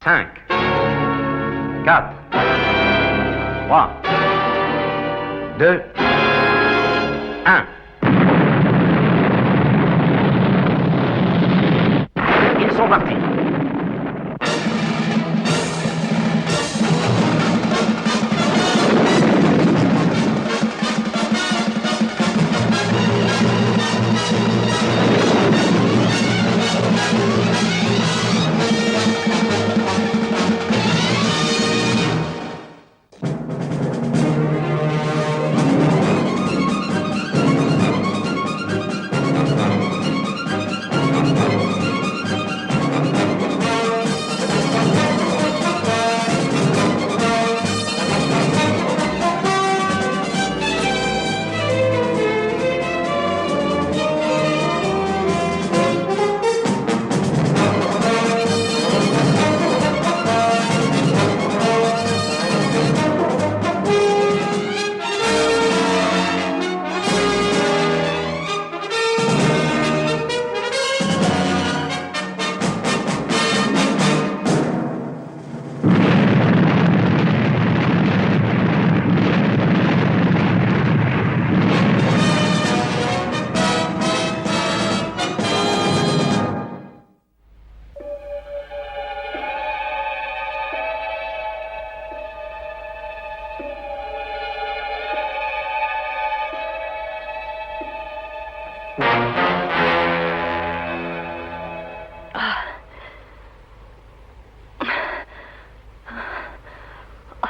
5, 4, 3, 2, 1. Ils sont partis.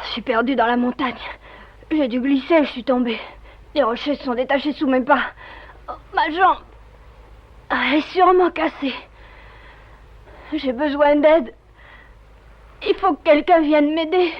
Je suis perdue dans la montagne. J'ai dû glisser, je suis tombée. Les rochers se sont détachés sous mes pas. Oh, ma jambe est sûrement cassée. J'ai besoin d'aide. Il faut que quelqu'un vienne m'aider.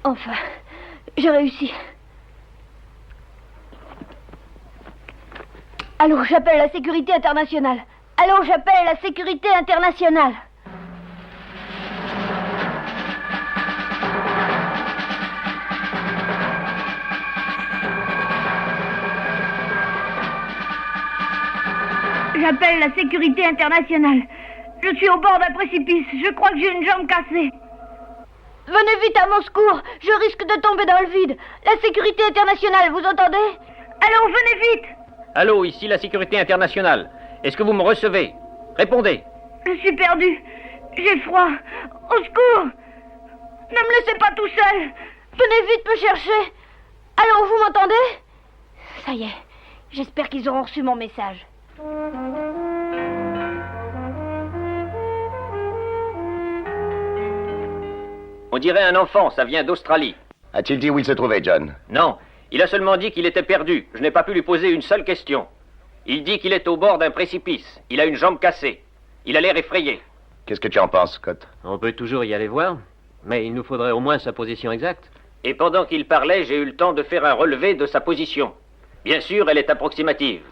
Enfin, j'ai réussi. Allô, j'appelle la sécurité internationale. Allô, j'appelle la sécurité internationale. J'appelle la sécurité internationale. Je suis au bord d'un précipice. Je crois que j'ai une jambe cassée. Venez vite à mon secours. Je risque de tomber dans le vide. La sécurité internationale, vous entendez? Allô, venez vite. Allô, ici la sécurité internationale. Est-ce que vous me recevez? Répondez. Je suis perdue. J'ai froid. Au secours. Ne me laissez pas tout seul. Venez vite me chercher. Allô, vous m'entendez? Ça y est. J'espère qu'ils auront reçu mon message. On dirait un enfant, ça vient d'Australie. A-t-il dit où il se trouvait, John? Non, il a seulement dit qu'il était perdu. Je n'ai pas pu lui poser une seule question. Il dit qu'il est au bord d'un précipice. Il a une jambe cassée. Il a l'air effrayé. Qu'est-ce que tu en penses, Scott? On peut toujours y aller voir, mais il nous faudrait au moins sa position exacte. Et pendant qu'il parlait, j'ai eu le temps de faire un relevé de sa position. Bien sûr, elle est approximative.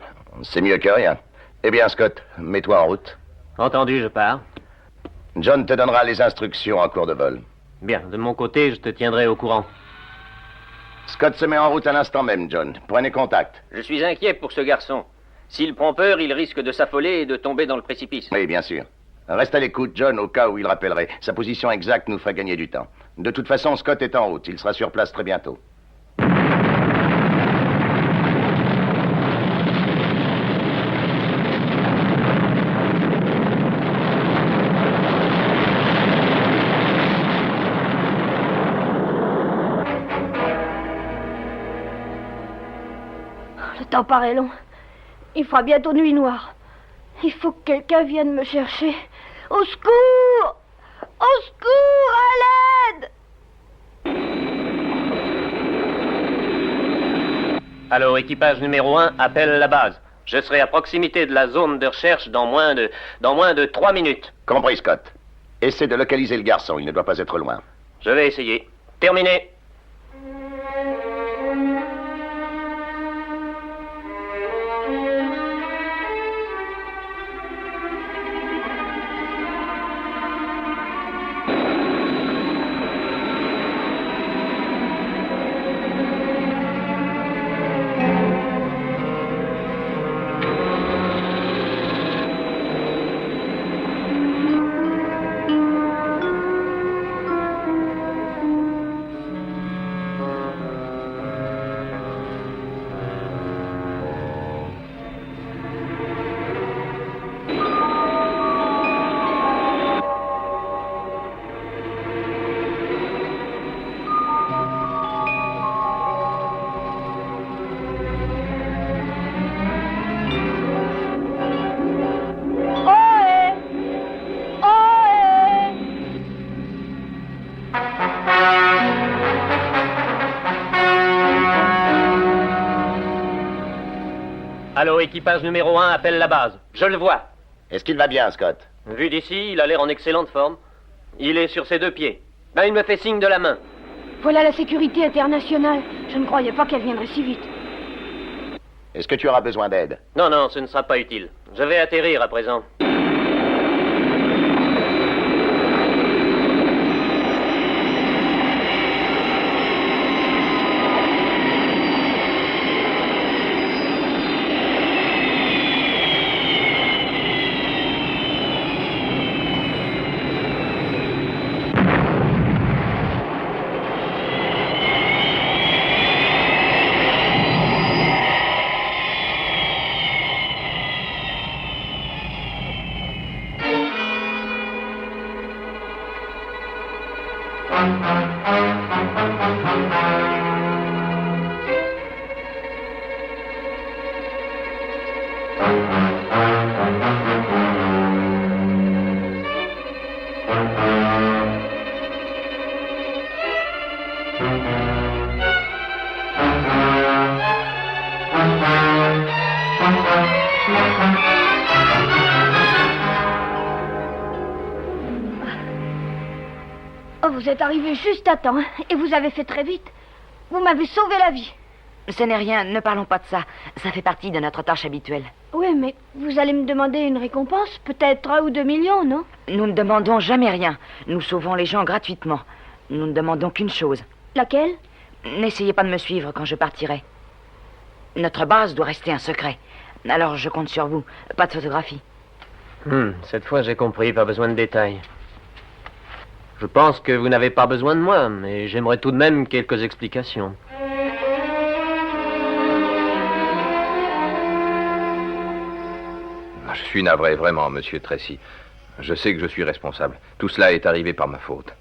C'est mieux que rien. Eh bien, Scott, mets-toi en route. Entendu, je pars. John te donnera les instructions en cours de vol. Bien, de mon côté, je te tiendrai au courant. Scott se met en route à l'instant même, John. Prenez contact. Je suis inquiet pour ce garçon. S'il prend peur, il risque de s'affoler et de tomber dans le précipice. Oui, bien sûr. Reste à l'écoute, John, au cas où il rappellerait. Sa position exacte nous ferait gagner du temps. De toute façon, Scott est en route. Il sera sur place très bientôt. Le temps paraît long. Il fera bientôt nuit noire. Il faut que quelqu'un vienne me chercher. Au secours! Au secours, à l'aide! Allô, équipage numéro 1, appelle la base. Je serai à proximité de la zone de recherche dans moins de 3 minutes. Compris, Scott. Essaie de localiser le garçon, il ne doit pas être loin. Je vais essayer. Terminé. Allô, équipage numéro 1, appelle la base. Je le vois. Est-ce qu'il va bien, Scott? Vu d'ici, il a l'air en excellente forme. Il est sur ses 2 pieds. Ben, il me fait signe de la main. Voilà la sécurité internationale. Je ne croyais pas qu'elle viendrait si vite. Est-ce que tu auras besoin d'aide? Non, non, ce ne sera pas utile. Je vais atterrir à présent. Oh, vous êtes arrivé juste à temps, hein, et vous avez fait très vite. Vous m'avez sauvé la vie. Ce n'est rien, ne parlons pas de ça. Ça fait partie de notre tâche habituelle. Oui, mais vous allez me demander une récompense, peut-être 1 ou 2 millions, non? Nous ne demandons jamais rien. Nous sauvons les gens gratuitement. Nous ne demandons qu'une chose. Laquelle? N'essayez pas de me suivre quand je partirai. Notre base doit rester un secret. Alors je compte sur vous. Pas de photographie. Cette fois, j'ai compris, pas besoin de détails. Je pense que vous n'avez pas besoin de moi, mais j'aimerais tout de même quelques explications. Je suis navré, vraiment, monsieur Tracy. Je sais que je suis responsable. Tout cela est arrivé par ma faute.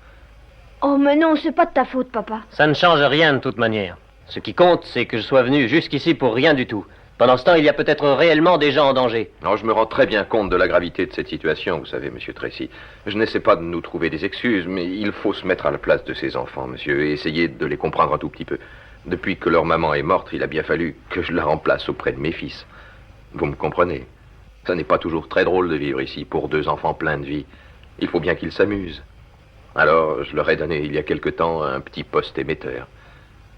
Oh, mais non, c'est pas de ta faute, papa. Ça ne change rien de toute manière. Ce qui compte, c'est que je sois venu jusqu'ici pour rien du tout. Pendant ce temps, il y a peut-être réellement des gens en danger. Non, je me rends très bien compte de la gravité de cette situation, vous savez, monsieur Tracy. Je n'essaie pas de nous trouver des excuses, mais il faut se mettre à la place de ces enfants, monsieur, et essayer de les comprendre un tout petit peu. Depuis que leur maman est morte, il a bien fallu que je la remplace auprès de mes fils. Vous me comprenez? Ça n'est pas toujours très drôle de vivre ici pour 2 enfants pleins de vie. Il faut bien qu'ils s'amusent. Alors, je leur ai donné il y a quelque temps un petit poste émetteur.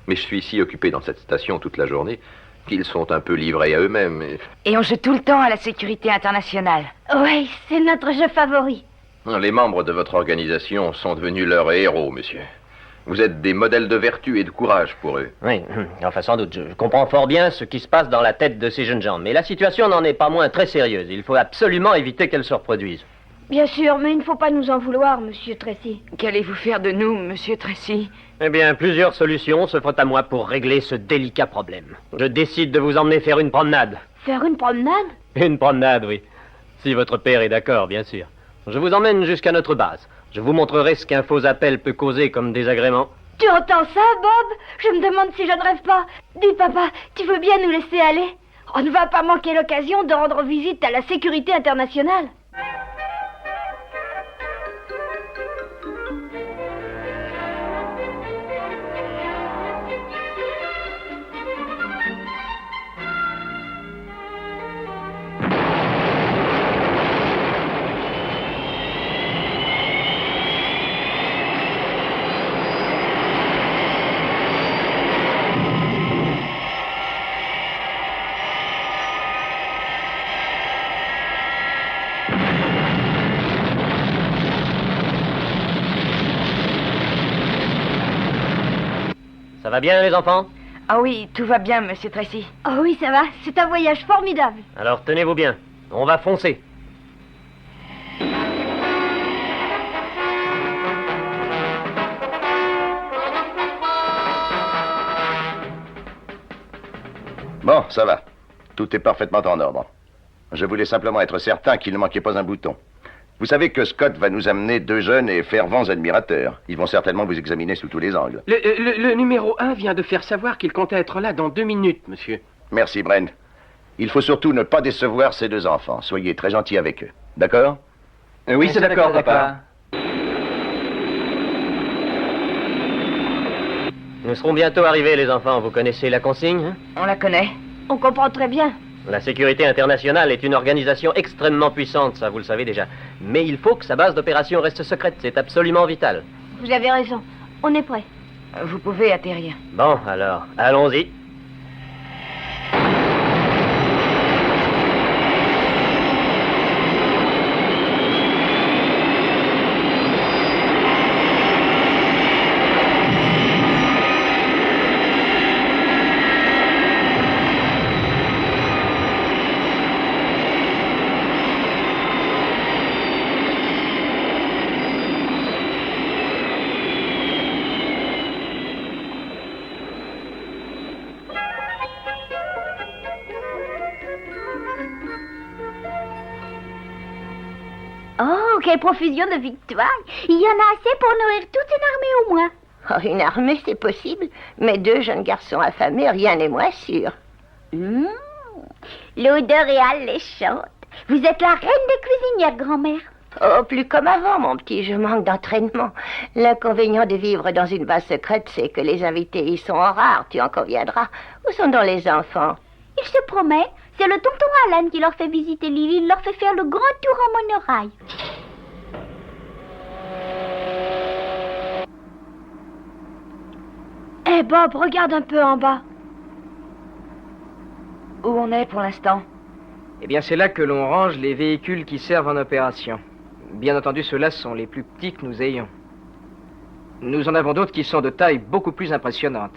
Mais je suis si occupé dans cette station toute la journée qu'ils sont un peu livrés à eux-mêmes. Et on joue tout le temps à la sécurité internationale. Oui, c'est notre jeu favori. Les membres de votre organisation sont devenus leurs héros, monsieur. Vous êtes des modèles de vertu et de courage pour eux. Oui, enfin sans doute. Je comprends fort bien ce qui se passe dans la tête de ces jeunes gens. Mais la situation n'en est pas moins très sérieuse. Il faut absolument éviter qu'elle se reproduise. Bien sûr, mais il ne faut pas nous en vouloir, monsieur Tracy. Qu'allez-vous faire de nous, monsieur Tracy? Eh bien, plusieurs solutions s'offrent à moi pour régler ce délicat problème. Je décide de vous emmener faire une promenade. Faire une promenade? Une promenade, oui. Si votre père est d'accord, bien sûr. Je vous emmène jusqu'à notre base. Je vous montrerai ce qu'un faux appel peut causer comme désagrément. Tu entends ça, Bob? Je me demande si je ne rêve pas. Dis, papa, tu veux bien nous laisser aller? On ne va pas manquer l'occasion de rendre visite à la sécurité internationale. Ça va bien, les enfants? Ah oui, tout va bien, monsieur Tracy. Oh oui, ça va. C'est un voyage formidable. Alors tenez-vous bien. On va foncer. Bon, ça va. Tout est parfaitement en ordre. Je voulais simplement être certain qu'il ne manquait pas un bouton. Vous savez que Scott va nous amener 2 jeunes et fervents admirateurs. Ils vont certainement vous examiner sous tous les angles. Le numéro 1 vient de faire savoir qu'il comptait être là dans 2 minutes, monsieur. Merci, Bren. Il faut surtout ne pas décevoir ces 2 enfants. Soyez très gentils avec eux. D'accord? Oui, c'est d'accord, papa. Nous serons bientôt arrivés, les enfants. Vous connaissez la consigne, hein? On la connaît. On comprend très bien. La sécurité internationale est une organisation extrêmement puissante, ça vous le savez déjà. Mais il faut que sa base d'opération reste secrète, c'est absolument vital. Vous avez raison. On est prêt. Vous pouvez atterrir. Bon, alors, allons-y. Oh, quelle profusion de victoires! Il y en a assez pour nourrir toute une armée au moins. Oh, une armée, c'est possible, mais 2 jeunes garçons affamés, rien n'est moins sûr. L'odeur est alléchante. Vous êtes la reine des cuisinières, grand-mère. Oh, plus comme avant, mon petit, je manque d'entraînement. L'inconvénient de vivre dans une base secrète, c'est que les invités y sont rares, tu en conviendras. Où sont donc les enfants? Il se promet. C'est le tonton Alan qui leur fait visiter l'île. Il leur fait faire le grand tour en monorail. Eh Bob, regarde un peu en bas. Où on est pour l'instant? Eh bien, c'est là que l'on range les véhicules qui servent en opération. Bien entendu, ceux-là sont les plus petits que nous ayons. Nous en avons d'autres qui sont de taille beaucoup plus impressionnante.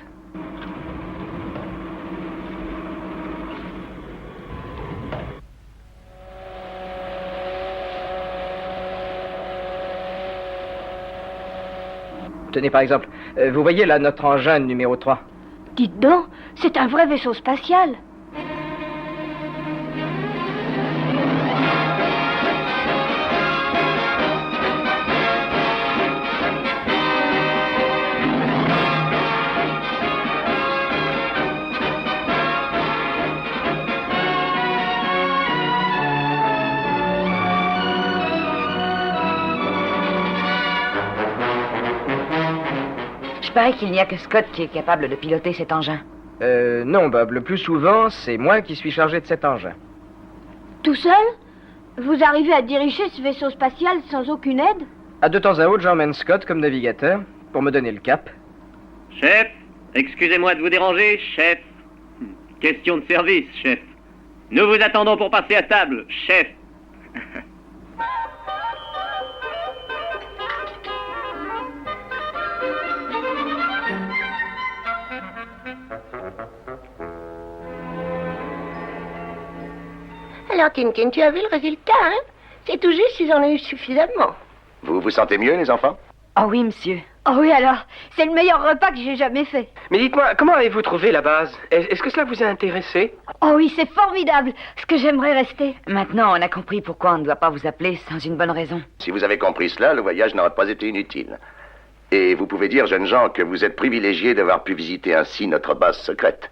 Tenez, par exemple, vous voyez là notre engin numéro 3. Dites donc, c'est un vrai vaisseau spatial. Il paraît qu'il n'y a que Scott qui est capable de piloter cet engin. Non, Bob. Le plus souvent, c'est moi qui suis chargé de cet engin. Tout seul? Vous arrivez à diriger ce vaisseau spatial sans aucune aide? De temps à autre, j'emmène Scott comme navigateur pour me donner le cap. Chef, excusez-moi de vous déranger, chef. Question de service, chef. Nous vous attendons pour passer à table, chef. Alors, Tinkin, tu as vu le résultat, hein? C'est tout juste s'ils en ont eu suffisamment. Vous vous sentez mieux, les enfants? Oh oui, monsieur. Oh oui alors, c'est le meilleur repas que j'ai jamais fait. Mais dites-moi, comment avez-vous trouvé la base? Est-ce que cela vous a intéressé? Oh oui, c'est formidable. Ce que j'aimerais rester. Maintenant, on a compris pourquoi on ne doit pas vous appeler sans une bonne raison. Si vous avez compris cela, le voyage n'aurait pas été inutile. Et vous pouvez dire, jeunes gens, que vous êtes privilégiés d'avoir pu visiter ainsi notre base secrète.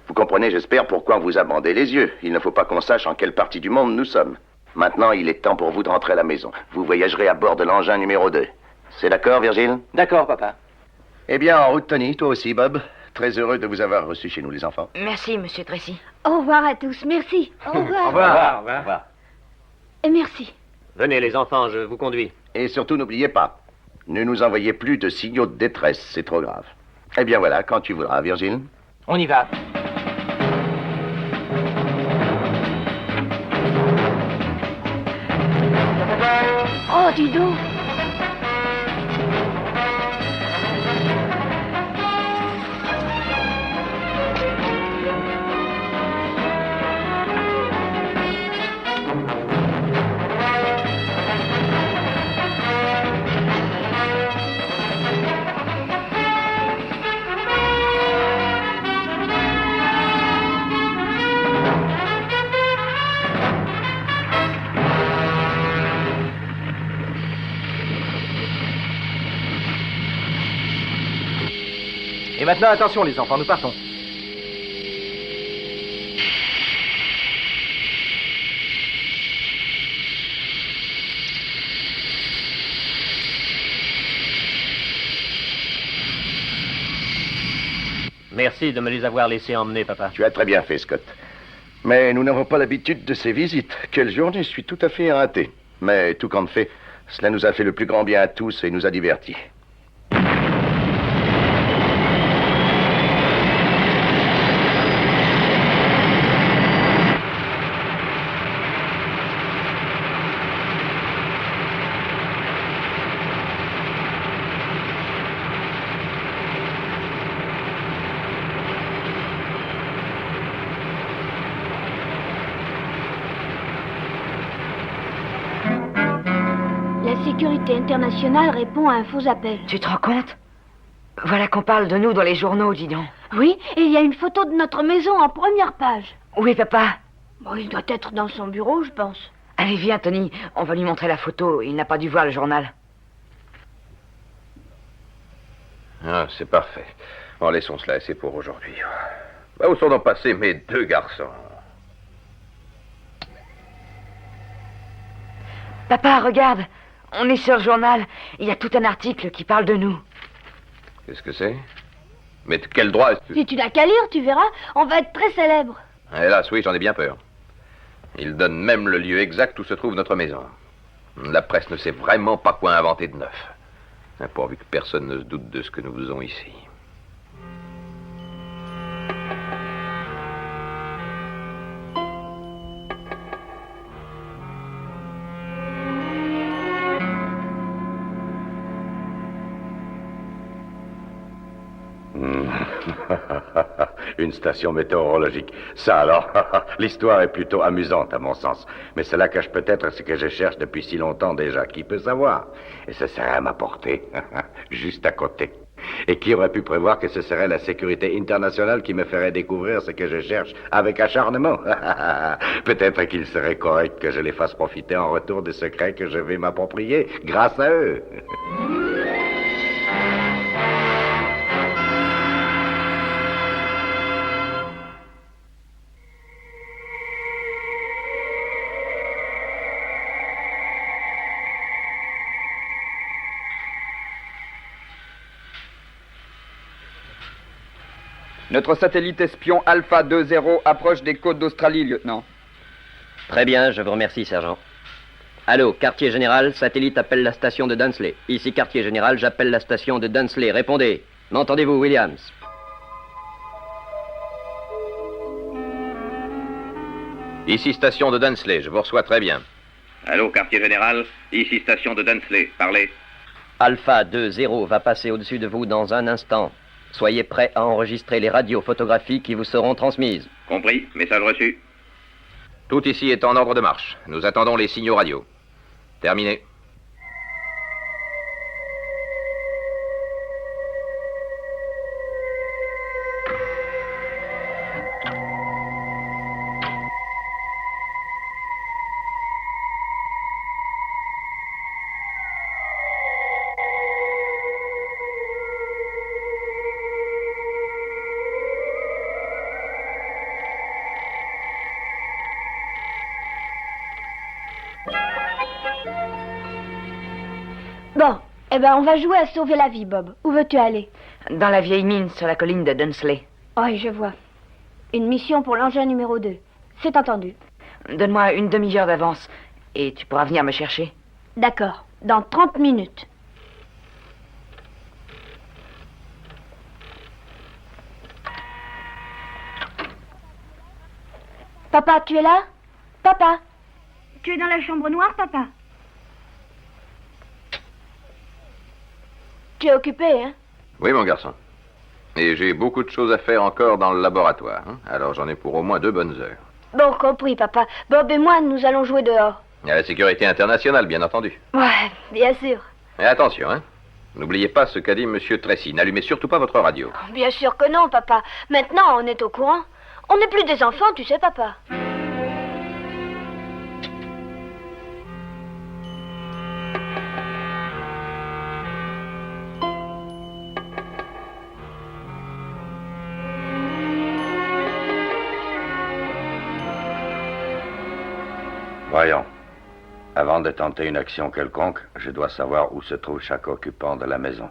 Vous comprenez, j'espère, pourquoi on vous a bandé les yeux. Il ne faut pas qu'on sache en quelle partie du monde nous sommes. Maintenant, il est temps pour vous de rentrer à la maison. Vous voyagerez à bord de l'engin numéro 2. C'est d'accord, Virgile? D'accord, papa. Eh bien, en route, Tony, toi aussi, Bob. Très heureux de vous avoir reçus chez nous, les enfants. Merci, monsieur Tracy. Au revoir à tous, merci. Au revoir. Au revoir. Au revoir. Et merci. Venez, les enfants, je vous conduis. Et surtout, n'oubliez pas, ne nous envoyez plus de signaux de détresse, c'est trop grave. Eh bien voilà, quand tu voudras, Virgile. On y va. Oh, dis donc. Et maintenant, attention les enfants, nous partons. Merci de me les avoir laissés emmener, papa. Tu as très bien fait, Scott. Mais nous n'avons pas l'habitude de ces visites. Quelle journée, je suis tout à fait hâté. Mais tout compte fait, cela nous a fait le plus grand bien à tous et nous a divertis. La sécurité internationale répond à un faux appel. Tu te rends compte? Voilà qu'on parle de nous dans les journaux, dis donc. Oui, et il y a une photo de notre maison en première page. Oui, papa. Bon, il doit être dans son bureau, je pense. Allez, viens, Tony. On va lui montrer la photo. Il n'a pas dû voir le journal. Ah, c'est parfait. Bon, laissons cela, c'est pour aujourd'hui. Bah, où sont donc passés mes deux garçons? Papa, regarde. On est sur le journal. Il y a tout un article qui parle de nous. Qu'est-ce que c'est? Mais de quel droit est-ce que... Si tu n'as qu'à lire, tu verras, on va être très célèbre. Hélas, oui, j'en ai bien peur. Il donne même le lieu exact où se trouve notre maison. La presse ne sait vraiment pas quoi inventer de neuf. Pourvu que personne ne se doute de ce que nous faisons ici. Une station météorologique. Ça alors, l'histoire est plutôt amusante à mon sens. Mais cela cache peut-être ce que je cherche depuis si longtemps déjà. Qui peut savoir? Et ce serait à ma portée, juste à côté. Et qui aurait pu prévoir que ce serait la sécurité internationale qui me ferait découvrir ce que je cherche avec acharnement? Peut-être qu'il serait correct que je les fasse profiter en retour des secrets que je vais m'approprier grâce à eux. Notre satellite espion Alpha 20 approche des côtes d'Australie, lieutenant. Très bien, je vous remercie, sergent. Allô, quartier général, satellite appelle la station de Dunsley. Ici, quartier général, j'appelle la station de Dunsley. Répondez. M'entendez-vous, Williams? Ici, station de Dunsley, je vous reçois très bien. Allô, quartier général, ici station de Dunsley, parlez. Alpha 20 va passer au-dessus de vous dans un instant. Soyez prêts à enregistrer les radiophotographies qui vous seront transmises. Compris, message reçu. Tout ici est en ordre de marche. Nous attendons les signaux radio. Terminé. Bon, eh ben on va jouer à sauver la vie, Bob. Où veux-tu aller? Dans la vieille mine sur la colline de Dunsley. Oui, je vois. Une mission pour l'engin numéro 2. C'est entendu. Donne-moi une demi-heure d'avance et tu pourras venir me chercher. D'accord, dans 30 minutes. Papa, tu es là? Papa? Tu es dans la chambre noire, papa? Tu es occupé, hein? Oui, mon garçon. Et j'ai beaucoup de choses à faire encore dans le laboratoire. Alors j'en ai pour au moins 2 bonnes heures. Bon, compris, papa. Bob et moi, nous allons jouer dehors. Il y a la sécurité internationale, bien entendu. Ouais, bien sûr. Et attention, n'oubliez pas ce qu'a dit Monsieur Tracy. N'allumez surtout pas votre radio. Bien sûr que non, papa. Maintenant, on est au courant. On n'est plus des enfants, tu sais, papa. Voyons. Avant de tenter une action quelconque, je dois savoir où se trouve chaque occupant de la maison.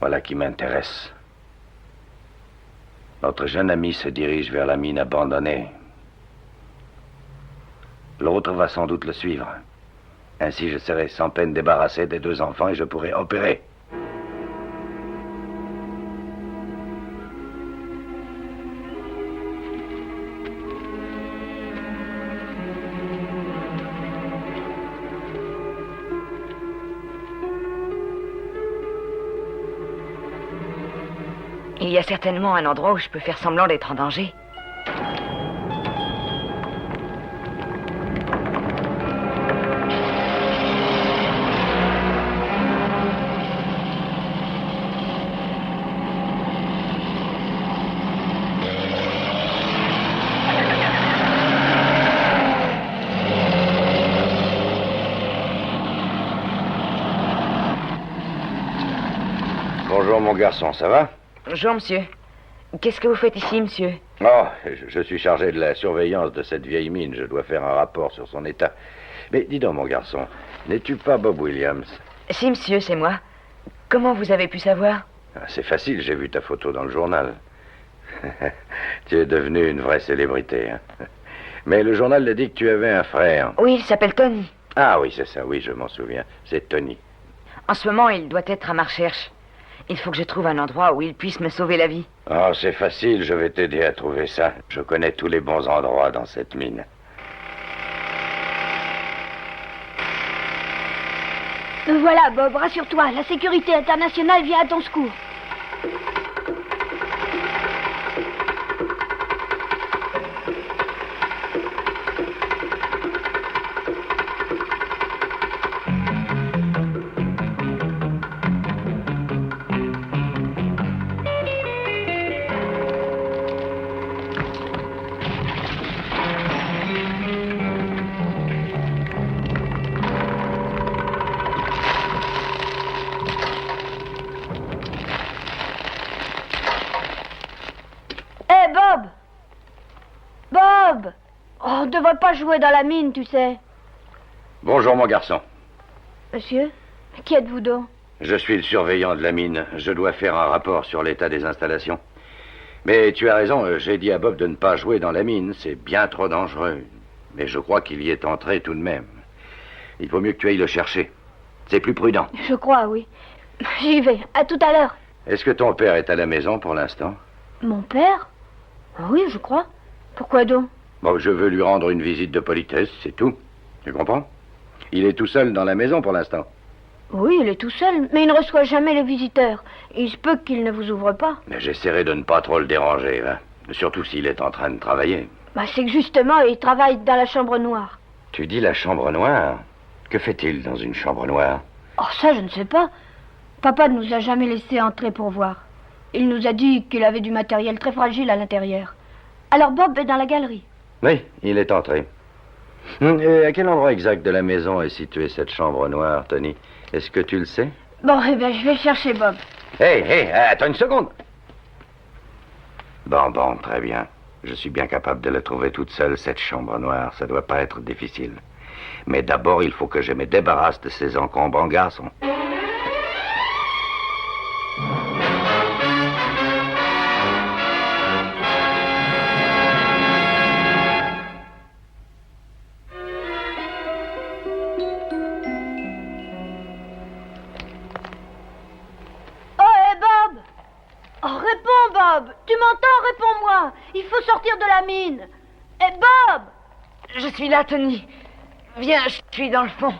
Voilà qui m'intéresse. Notre jeune ami se dirige vers la mine abandonnée. L'autre va sans doute le suivre. Ainsi, je serai sans peine débarrassé des 2 enfants et je pourrai opérer. Il y a certainement un endroit où je peux faire semblant d'être en danger. Bonjour, mon garçon, ça va? Bonjour, monsieur. Qu'est-ce que vous faites ici, monsieur? Oh, je suis chargé de la surveillance de cette vieille mine. Je dois faire un rapport sur son état. Mais dis donc, mon garçon, n'es-tu pas Bob Williams? Si, monsieur, c'est moi. Comment vous avez pu savoir? C'est facile, j'ai vu ta photo dans le journal. Tu es devenu une vraie célébrité. Hein? Mais le journal a dit que tu avais un frère. Oui, il s'appelle Tony. Ah oui, c'est ça, oui, je m'en souviens. C'est Tony. En ce moment, il doit être à ma recherche. Il faut que je trouve un endroit où il puisse me sauver la vie. Oh, c'est facile, je vais t'aider à trouver ça. Je connais tous les bons endroits dans cette mine. Voilà, Bob, rassure-toi. La sécurité internationale vient à ton secours. Bob! Bob! Oh, on ne devrait pas jouer dans la mine, tu sais. Bonjour, mon garçon. Monsieur, qui êtes-vous donc? Je suis le surveillant de la mine. Je dois faire un rapport sur l'état des installations. Mais tu as raison, j'ai dit à Bob de ne pas jouer dans la mine. C'est bien trop dangereux. Mais je crois qu'il y est entré tout de même. Il vaut mieux que tu ailles le chercher. C'est plus prudent. Je crois, oui. J'y vais. À tout à l'heure. Est-ce que ton père est à la maison pour l'instant? Mon père? Oui, je crois. Pourquoi donc? Bon, je veux lui rendre une visite de politesse, c'est tout. Tu comprends? Il est tout seul dans la maison pour l'instant. Oui, il est tout seul, mais il ne reçoit jamais les visiteurs. Il se peut qu'il ne vous ouvre pas. Mais j'essaierai de ne pas trop le déranger, hein. Surtout s'il est en train de travailler. Bah, c'est que justement, il travaille dans la chambre noire. Tu dis la chambre noire? Que fait-il dans une chambre noire? Oh, ça, je ne sais pas. Papa ne nous a jamais laissé entrer pour voir. Il nous a dit qu'il avait du matériel très fragile à l'intérieur. Alors Bob est dans la galerie. Oui, il est entré. Et à quel endroit exact de la maison est située cette chambre noire, Tony? Est-ce que tu le sais? Bon, eh bien, je vais chercher Bob. Hé, attends une seconde. Bon, très bien. Je suis bien capable de la trouver toute seule, cette chambre noire. Ça doit pas être difficile. Mais d'abord, il faut que je me débarrasse de ces encombrants garçons. Bob, tu m'entends? Réponds-moi. Il faut sortir de la mine. Et Bob! Je suis là, Tony. Viens, je suis dans le fond.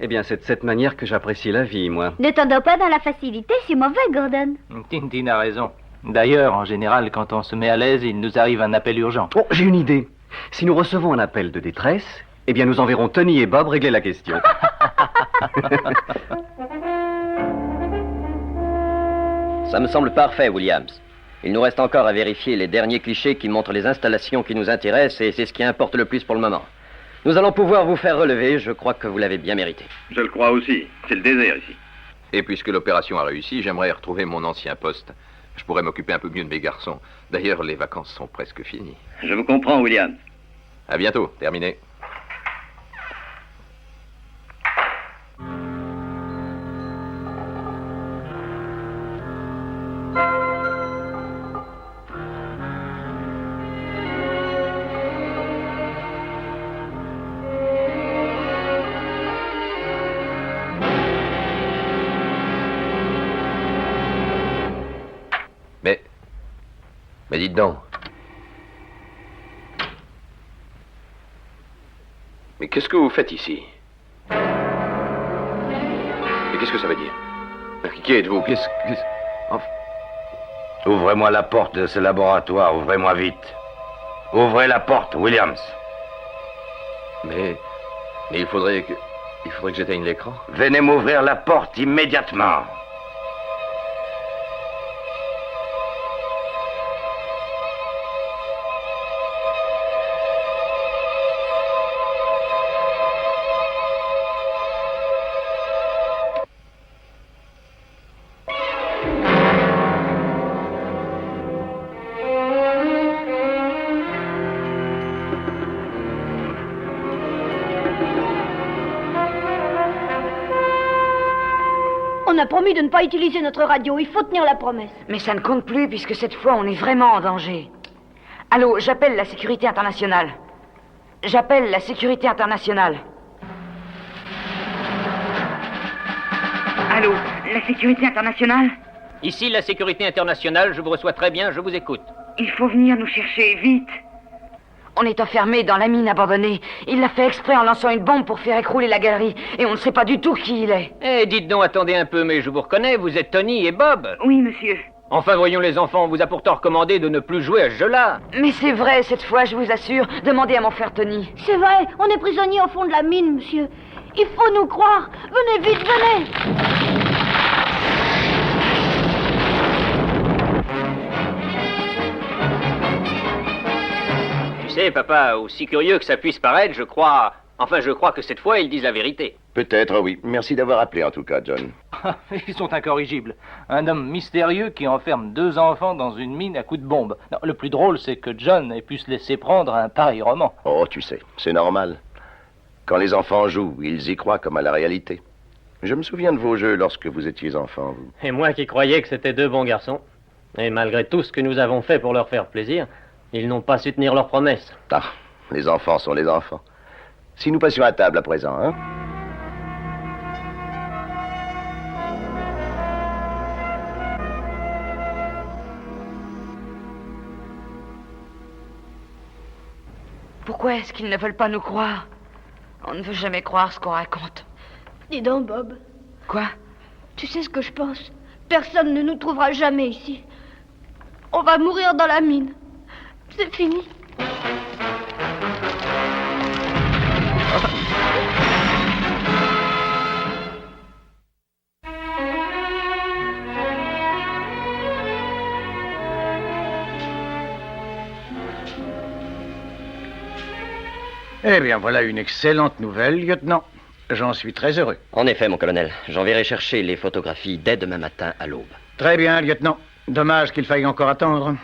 Eh bien, c'est de cette manière que j'apprécie la vie, moi. Ne t'endors pas dans la facilité, c'est mauvais, Gordon. Tintin a raison. D'ailleurs, en général, quand on se met à l'aise, il nous arrive un appel urgent. Oh, j'ai une idée. Si nous recevons un appel de détresse, eh bien, nous enverrons Tony et Bob régler la question. Ça me semble parfait, Williams. Il nous reste encore à vérifier les derniers clichés qui montrent les installations qui nous intéressent, et c'est ce qui importe le plus pour le moment. Nous allons pouvoir vous faire relever, je crois que vous l'avez bien mérité. Je le crois aussi. C'est le désert ici. Et puisque l'opération a réussi, j'aimerais retrouver mon ancien poste. Je pourrais m'occuper un peu mieux de mes garçons. D'ailleurs, les vacances sont presque finies. Je vous comprends, William. À bientôt, terminé. Mais dites donc. Mais qu'est-ce que vous faites ici? Mais qu'est-ce que ça veut dire? Qui êtes-vous? Ouvrez-moi la porte de ce laboratoire, ouvrez-moi vite. Ouvrez la porte, Williams. Mais il faudrait que j'éteigne l'écran. Venez m'ouvrir la porte immédiatement. On a promis de ne pas utiliser notre radio. Il faut tenir la promesse. Mais ça ne compte plus puisque cette fois, on est vraiment en danger. Allô, j'appelle la sécurité internationale. J'appelle la sécurité internationale. Allô, la sécurité internationale? Ici, la sécurité internationale, je vous reçois très bien, je vous écoute. Il faut venir nous chercher, vite. On est enfermés dans la mine abandonnée. Il l'a fait exprès en lançant une bombe pour faire écrouler la galerie. Et on ne sait pas du tout qui il est. Eh, dites donc, attendez un peu, mais je vous reconnais, vous êtes Tony et Bob. Oui, monsieur. Enfin, voyons les enfants, on vous a pourtant recommandé de ne plus jouer à ce jeu-là. Mais c'est vrai, cette fois, je vous assure. Demandez à mon frère Tony. C'est vrai, on est prisonniers au fond de la mine, monsieur. Il faut nous croire. Venez vite, venez. Tu sais, papa, aussi curieux que ça puisse paraître, je crois que cette fois, ils disent la vérité. Peut-être, oui. Merci d'avoir appelé, en tout cas, John. Ils sont incorrigibles. Un homme mystérieux qui enferme 2 enfants dans une mine à coups de bombe. Non, le plus drôle, c'est que John ait pu se laisser prendre à un pareil roman. Oh, tu sais, c'est normal. Quand les enfants jouent, ils y croient comme à la réalité. Je me souviens de vos jeux lorsque vous étiez enfant, vous. Et moi qui croyais que c'était 2 bons garçons. Et malgré tout ce que nous avons fait pour leur faire plaisir, ils n'ont pas su tenir leurs promesses. Ah, les enfants sont les enfants. Si nous passions à table à présent, hein? Pourquoi est-ce qu'ils ne veulent pas nous croire? On ne veut jamais croire ce qu'on raconte. Dis donc, Bob. Quoi? Tu sais ce que je pense? Personne ne nous trouvera jamais ici. On va mourir dans la mine. C'est fini. Eh bien, voilà une excellente nouvelle, lieutenant. J'en suis très heureux. En effet, mon colonel, j'enverrai chercher les photographies dès demain matin à l'aube. Très bien, lieutenant. Dommage qu'il faille encore attendre.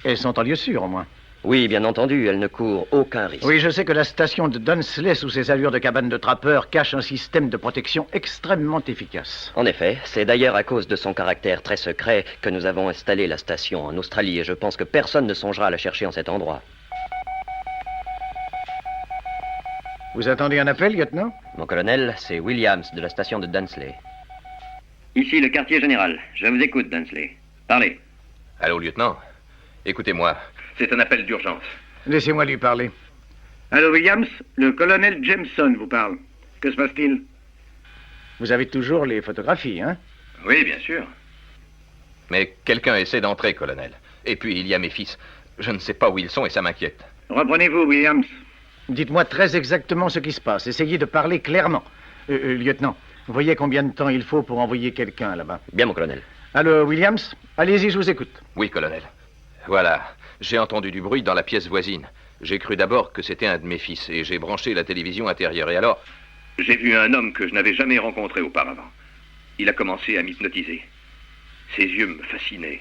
Elles sont en lieu sûr, au moins. Oui, bien entendu, elles ne courent aucun risque. Oui, je sais que la station de Dunsley, sous ses allures de cabane de trappeur, cache un système de protection extrêmement efficace. En effet, c'est d'ailleurs à cause de son caractère très secret que nous avons installé la station en Australie, et je pense que personne ne songera à la chercher en cet endroit. Vous attendez un appel, lieutenant? Mon colonel, c'est Williams de la station de Dunsley. Ici le quartier général. Je vous écoute, Dunsley. Parlez. Allô, lieutenant? Écoutez-moi. C'est un appel d'urgence. Laissez-moi lui parler. Allô, Williams, le colonel Jameson vous parle. Que se passe-t-il? Vous avez toujours les photographies, hein? Oui, bien sûr. Mais quelqu'un essaie d'entrer, colonel. Et puis, il y a mes fils. Je ne sais pas où ils sont et ça m'inquiète. Reprenez-vous, Williams. Dites-moi très exactement ce qui se passe. Essayez de parler clairement. Lieutenant, vous voyez combien de temps il faut pour envoyer quelqu'un là-bas? Bien, mon colonel. Allô, Williams? Allez-y, je vous écoute. Oui, colonel. Voilà. J'ai entendu du bruit dans la pièce voisine. J'ai cru d'abord que c'était un de mes fils et j'ai branché la télévision intérieure. Et alors... J'ai vu un homme que je n'avais jamais rencontré auparavant. Il a commencé à m'hypnotiser. Ses yeux me fascinaient.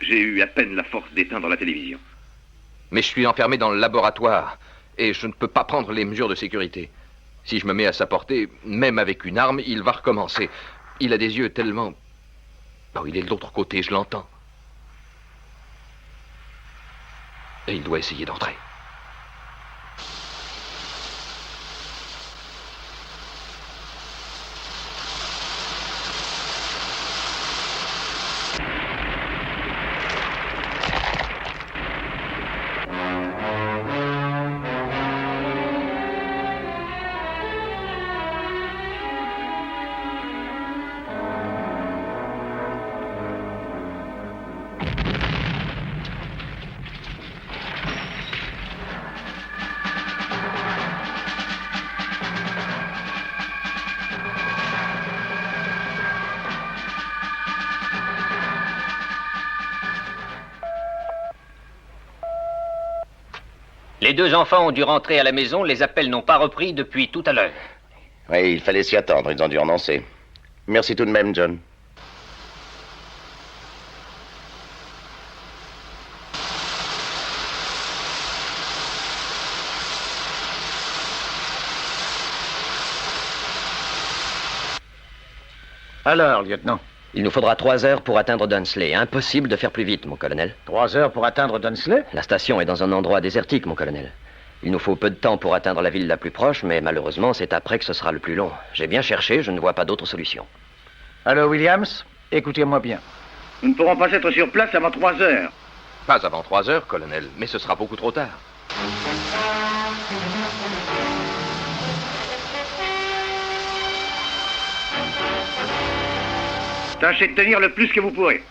J'ai eu à peine la force d'éteindre la télévision. Mais je suis enfermé dans le laboratoire et je ne peux pas prendre les mesures de sécurité. Si je me mets à sa portée, même avec une arme, il va recommencer. Il a des yeux tellement... Oh, il est de l'autre côté, je l'entends. Et il doit essayer d'entrer. Les deux enfants ont dû rentrer à la maison, les appels n'ont pas repris depuis tout à l'heure. Oui, il fallait s'y attendre, ils ont dû renoncer. Merci tout de même, John. Alors, lieutenant? Il nous faudra 3 heures pour atteindre Dunsley. Impossible de faire plus vite, mon colonel. 3 heures pour atteindre Dunsley? La station est dans un endroit désertique, mon colonel. Il nous faut peu de temps pour atteindre la ville la plus proche, mais malheureusement, c'est après que ce sera le plus long. J'ai bien cherché, je ne vois pas d'autre solution. Allô, Williams? Écoutez-moi bien. Nous ne pourrons pas être sur place avant 3 heures. Pas avant 3 heures, colonel, mais ce sera beaucoup trop tard. Tâchez de tenir le plus que vous pourrez.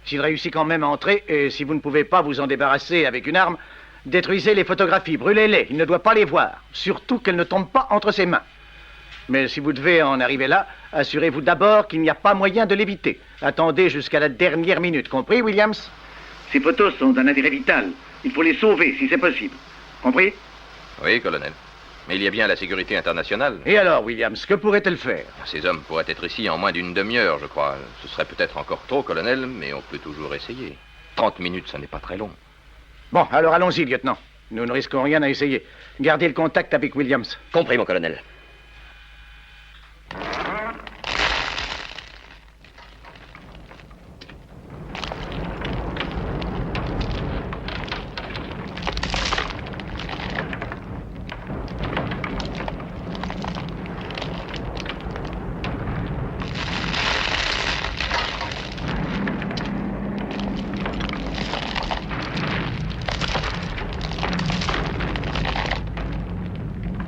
S'il réussit quand même à entrer, et si vous ne pouvez pas vous en débarrasser avec une arme, détruisez les photographies, brûlez-les. Il ne doit pas les voir. Surtout qu'elles ne tombent pas entre ses mains. Mais si vous devez en arriver là, assurez-vous d'abord qu'il n'y a pas moyen de l'éviter. Attendez jusqu'à la dernière minute. Compris, Williams? Ces photos sont d'un intérêt vital. Il faut les sauver si c'est possible. Compris? Oui, colonel. Mais il y a bien la sécurité internationale. Et alors, Williams, que pourrait-elle faire? Ces hommes pourraient être ici en moins d'une demi-heure, je crois. Ce serait peut-être encore trop, colonel, mais on peut toujours essayer. 30 minutes, ça n'est pas très long. Bon, alors allons-y, lieutenant. Nous ne risquons rien à essayer. Gardez le contact avec Williams. Compris, mon colonel.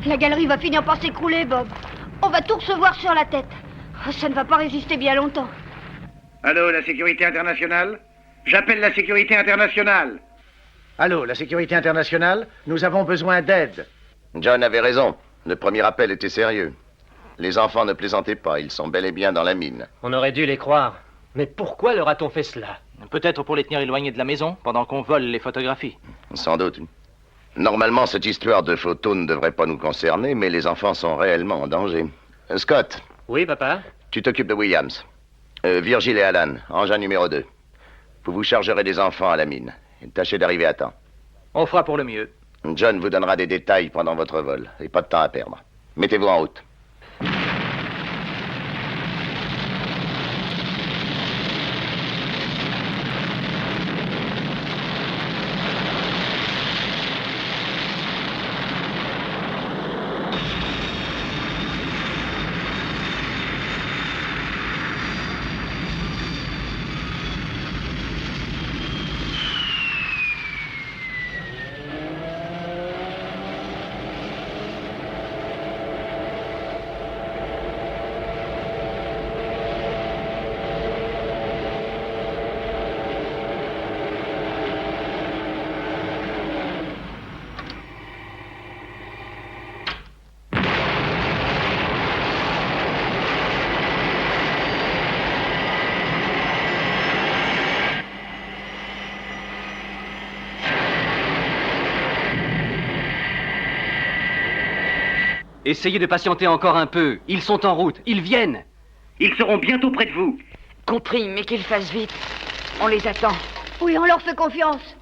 La galerie va finir par s'écrouler, Bob. On va tout recevoir sur la tête. Ça ne va pas résister bien longtemps. Allô, la sécurité internationale? J'appelle la sécurité internationale. Allô, la sécurité internationale? Nous avons besoin d'aide. John avait raison. Le premier appel était sérieux. Les enfants ne plaisantaient pas. Ils sont bel et bien dans la mine. On aurait dû les croire. Mais pourquoi leur a-t-on fait cela? Peut-être pour les tenir éloignés de la maison, pendant qu'on vole les photographies. Sans doute. Normalement, cette histoire de photos ne devrait pas nous concerner, mais les enfants sont réellement en danger. Scott. Oui, papa? Tu t'occupes de Williams. Virgile et Alan, engin numéro 2. Vous vous chargerez des enfants à la mine. Et tâchez d'arriver à temps. On fera pour le mieux. John vous donnera des détails pendant votre vol. Et pas de temps à perdre. Mettez-vous en route. Essayez de patienter encore un peu. Ils sont en route. Ils viennent. Ils seront bientôt près de vous. Compris, mais qu'ils fassent vite. On les attend. Oui, on leur fait confiance.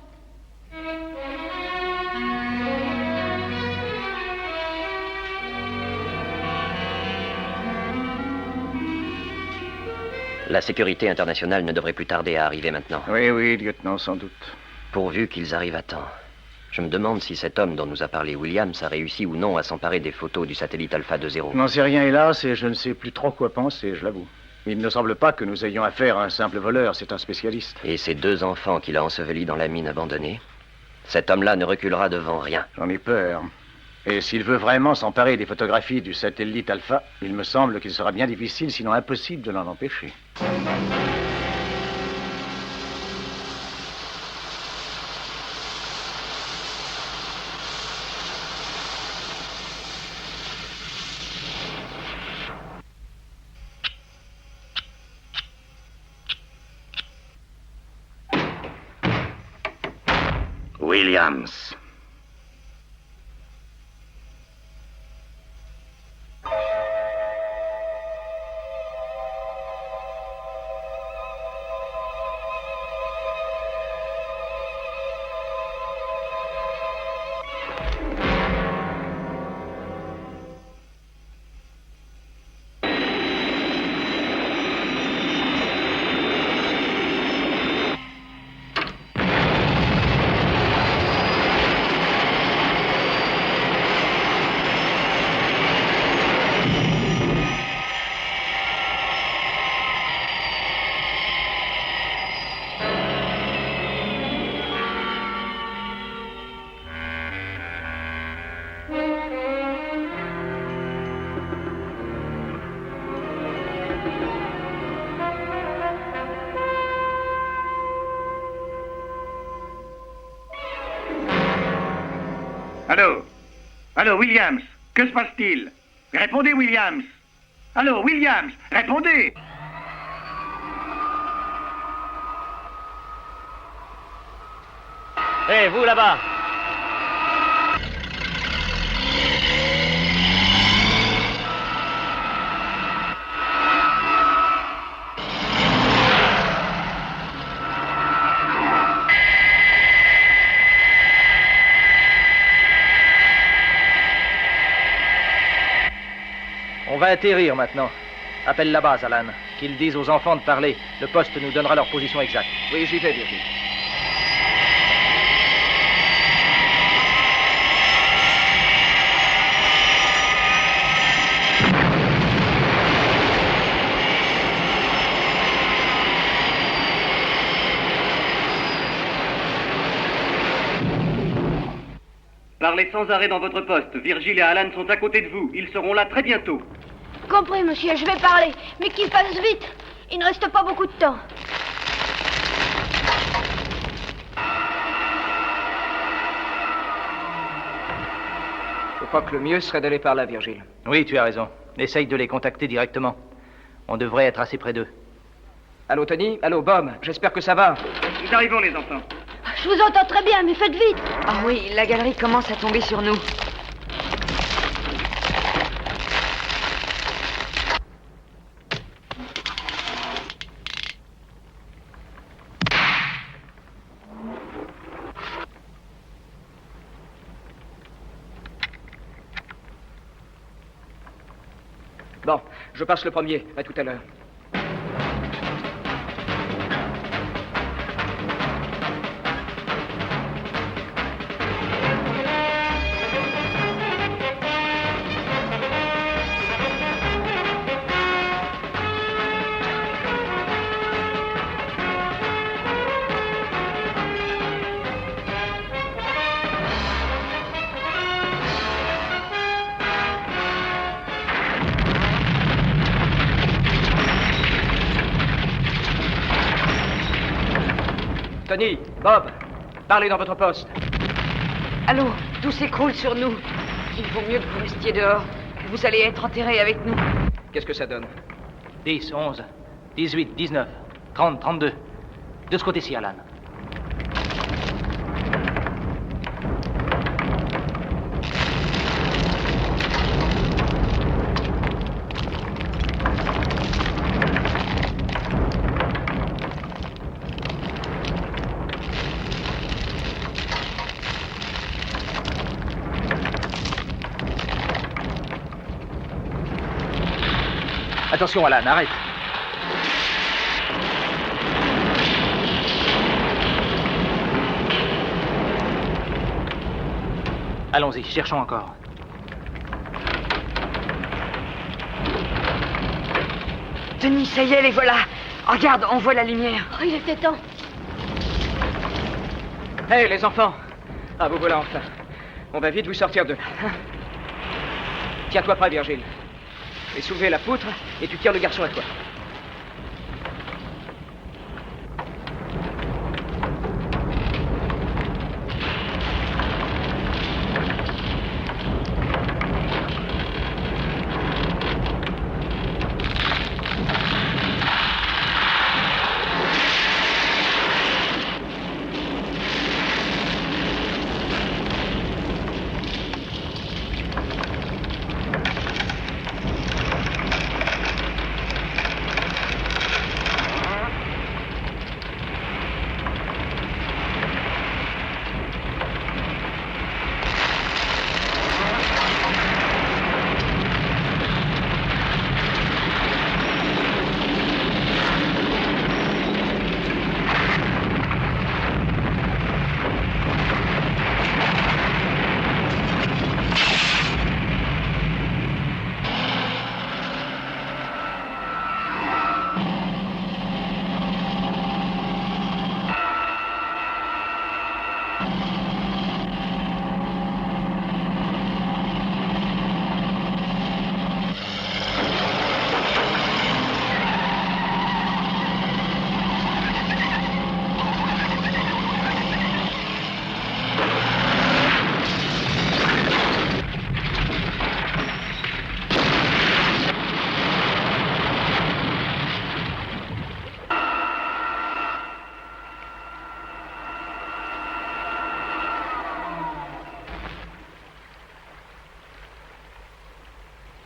La sécurité internationale ne devrait plus tarder à arriver maintenant. Oui, oui, lieutenant, sans doute. Pourvu qu'ils arrivent à temps. Je me demande si cet homme dont nous a parlé Williams a réussi ou non à s'emparer des photos du satellite Alpha 2-0. Je n'en sais rien, hélas, et je ne sais plus trop quoi penser, je l'avoue. Il ne semble pas que nous ayons affaire à un simple voleur, c'est un spécialiste. Et ces 2 enfants qu'il a ensevelis dans la mine abandonnée? Cet homme-là ne reculera devant rien. J'en ai peur. Et s'il veut vraiment s'emparer des photographies du satellite Alpha, il me semble qu'il sera bien difficile, sinon impossible, de l'en empêcher. Williams. Allô? Allô, Williams? Que se passe-t-il? Répondez, Williams! Allô, Williams? Répondez! Hé, vous là-bas! On va atterrir maintenant. Appelle la base, Alan. Qu'ils disent aux enfants de parler. Le poste nous donnera leur position exacte. Oui, j'y vais, Virgile. Parlez sans arrêt dans votre poste. Virgile et Alan sont à côté de vous. Ils seront là très bientôt. Compris, monsieur, je vais parler. Mais qu'il fasse vite. Il ne reste pas beaucoup de temps. Je crois que le mieux serait d'aller par là, Virgile. Oui, tu as raison. Essaye de les contacter directement. On devrait être assez près d'eux. Allô, Tony? Allô, Bob? J'espère que ça va. Nous arrivons, les enfants. Je vous entends très bien, mais faites vite. Ah oui, la galerie commence à tomber sur nous. Bon, je passe le premier. À tout à l'heure. Tony, Bob, parlez dans votre poste. Allô, tout s'écroule sur nous. Il vaut mieux que vous restiez dehors. Vous allez être enterrés avec nous. Qu'est-ce que ça donne? 10, 11, 18, 19, 30, 32. De ce côté-ci, Alan. Attention, Alan, arrête. Allons-y, cherchons encore. Tony, ça y est, les voilà. Regarde, on voit la lumière. Oh, il était temps. Hé, les enfants. Ah, vous voilà enfin. On va vite vous sortir de là. Hein? Tiens-toi prêt, Virgile. Je vais soulever la poutre et tu tires le garçon à toi.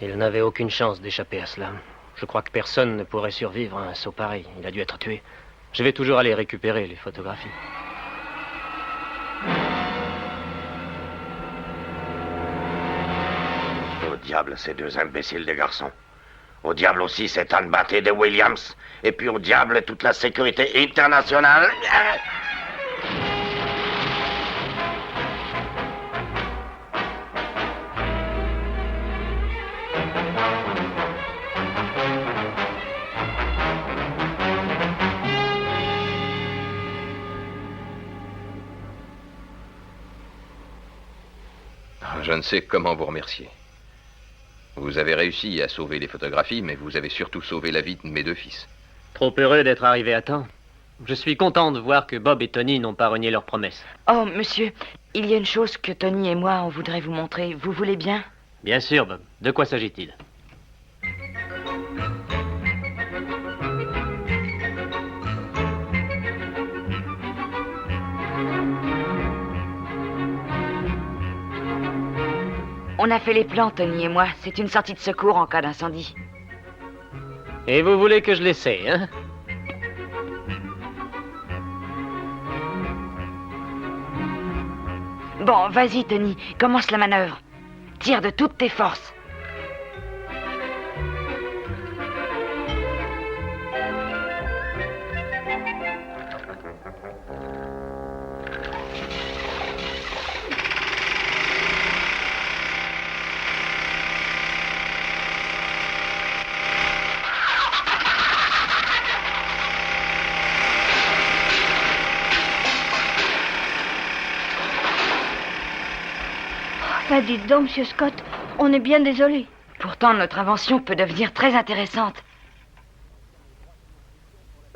Il n'avait aucune chance d'échapper à cela. Je crois que personne ne pourrait survivre à un saut pareil. Il a dû être tué. Je vais toujours aller récupérer les photographies. Au diable, ces deux imbéciles de garçons. Au diable aussi cette Anne Batté de Williams. Et puis au diable toute la sécurité internationale. Je ne sais comment vous remercier. Vous avez réussi à sauver les photographies, mais vous avez surtout sauvé la vie de mes deux fils. Trop heureux d'être arrivé à temps. Je suis content de voir que Bob et Tony n'ont pas renié leurs promesses. Oh, monsieur, il y a une chose que Tony et moi, on voudrait vous montrer. Vous voulez bien? Bien sûr, Bob. De quoi s'agit-il? On a fait les plans, Tony et moi. C'est une sortie de secours en cas d'incendie. Et vous voulez que je l'essaie, hein? Bon, vas-y, Tony. Commence la manœuvre. Tire de toutes tes forces. Ah, dites donc, Monsieur Scott, on est bien désolé. Pourtant, notre invention peut devenir très intéressante.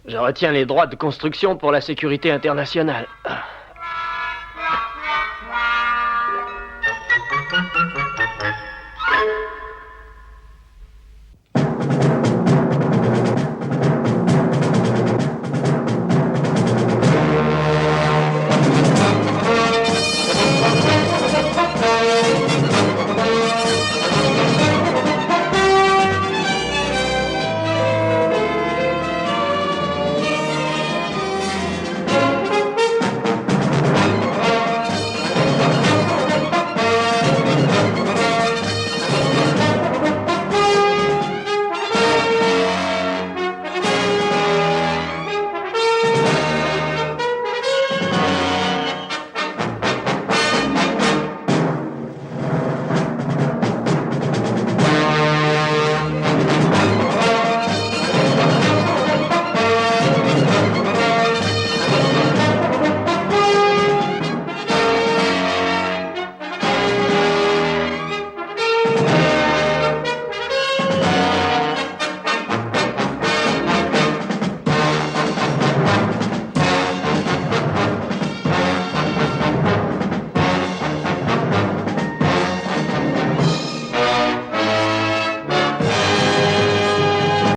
Je retiens les droits de construction pour la sécurité internationale.